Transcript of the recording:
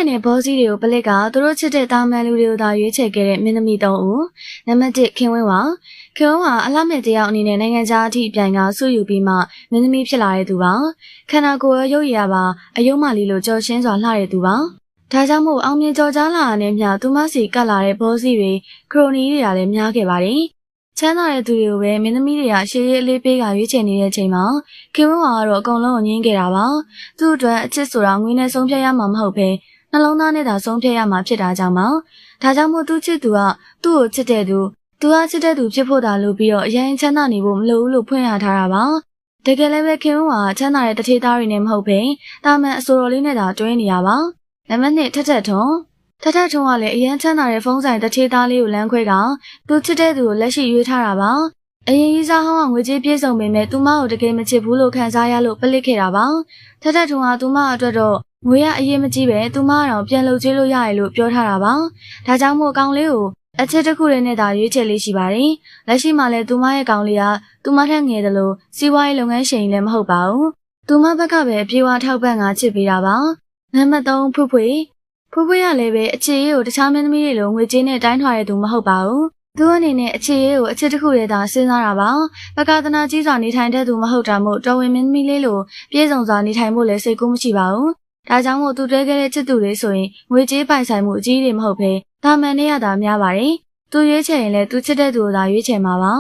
င်တဲ့ဘောစီးတွေကိုပလစ်ကသူတို့ချစ်တဲ့တာမန်လူတွေကိုသာရွေးချယ်ခဲ့တဲ့မင်းသမီး3ဦးနံပါတ်1ခင်ဝင်းပါခင်ဝင်းဟာအလှမဲ့တယောက်အနေနဲ့နိုင်ငံခြားအထိအပြိုင်ကဆုယူပြီးမှမင်းသမီးဖြစ်လာတဲ့သူပါခန္ဓာကိုယ်ရုပ်ရည်ပါအယုံမလီလိုကြော်ရှင်းစွာလှတဲ့သူပါဒါကြောင့်မို့အောင်မြင်ကြော်ကြားလာတဲ့မြသူမစီကတ်လာတဲ့ဘောစီတွေခရိုနီတွေကလည်းများခဲ့ပါတယ်ချမ်းသာတဲ့သူတွေကိုပဲမင်းသမီးတွေကရှေးရေးအလေးပေးကရွေးချယ်နေတဲ့အချိန်မှာခင်ဝင်းဟာကတော့အကုန်လုံးကိုငြင်းခဲ့တာပါသူ့အတွက်အချစ်ဆိုတာငွေနဲ့ဆုံးဖြတ်ရမှာမဟုတ်ဘဲနှလုံးသားနဲ့သာဆုံးဖြတ်ရမှာဖြစ်တာကြောင့်ပါဒါကြောင့်မို့သူချစ်သူကသူ့ကိုချစ်တဲ့သူကချစ်တဲ့သူဖြစ်ဖို့သာလို့ပြီးတော့အရင်ချမ်းသာနေဖို့မလိုဘူးလို့ဖွင့်ရထားတာပါတကယ်လည်းပဲခင်ဝင်းကချမ်းသာတဲ့တထေးသားတွေနဲ့မဟုတ်ဘဲတာမန်အစိုးရလေးနဲ့သာတွဲနေရပါနံပါတ်2ထက်ထွန်းကလည်းအရင်ချမ်းသာတဲ့ဖုန်းဆိုင်တထေးသားလေးကိုလမ်းခွဲကသူချစ်တဲ့သူကိုလက်ရှိရွေးထားတာပါအရင်ကြီးစားဟောင်းကငွေကြေးပြေဆုံးပေမဲ့သူမကိုတကယ်မချစ်ဘူးလို့ခံစားရလို့ပလစ်ခဲ့တာပါထက်ထွန်းကသူမအတွက်တော့ငွေရအရေးမကြီးပဲသူမကတော့ပြန်လုပ်ကျွေးလို့ရတယ်လို့ပြောထားတာပါဒါကြောင့်မို့ကောင်လေးကိုအချစ်တစ်ခုလေးနဲ့သာရွေးချယ်လေးရှိပါတယ်လက်ရှိမှာလည်းသူမရဲ့ကောင်လေးကသူမထက်ငယ်တယ်လို့စီးပွားရေးလုပ်ငန်းရှင်လည်းမဟုတ်ပါဘူးသူမဘက်ကပဲအပြေးဝထောက်ပံ့ကချစ်ပေးတာပါနံပါတ်3ဖွဖွရလည်းပဲအခြေရေးကိုတခြားမင်းသမီးတွေလိုငွေကြေးနဲ့တိုင်းထွာတဲ့သူမဟုတ်ပါဘူးသူအနေနဲ့အခြေရေးကိုအချစ်တစ်ခုတည်းသာစဉ်းစားတာပါပကသနာကြီးစွာနေထိုင်တဲ့သူမဟုတ်တာမို့တော်ဝင်မင်းသမီးလေးလိုပြည့်စုံစွာနေထိုင်ဖို့လည်းစိတ်ကူးမရှိပါဘူးဒါကြောင့်မို့သူတွဲခဲ့တဲ့ချစ်သူတွေဆိုရင်ငွေကြေးပိုင်ဆိုင်မှုအကြီးတွေမဟုတ်ဘဲတာမန်နဲ့ရတာများပါတယ်သူရွေးချယ်ရင်လည်းသူချစ်တဲ့သူကိုသာရွေးချယ်မှာပါ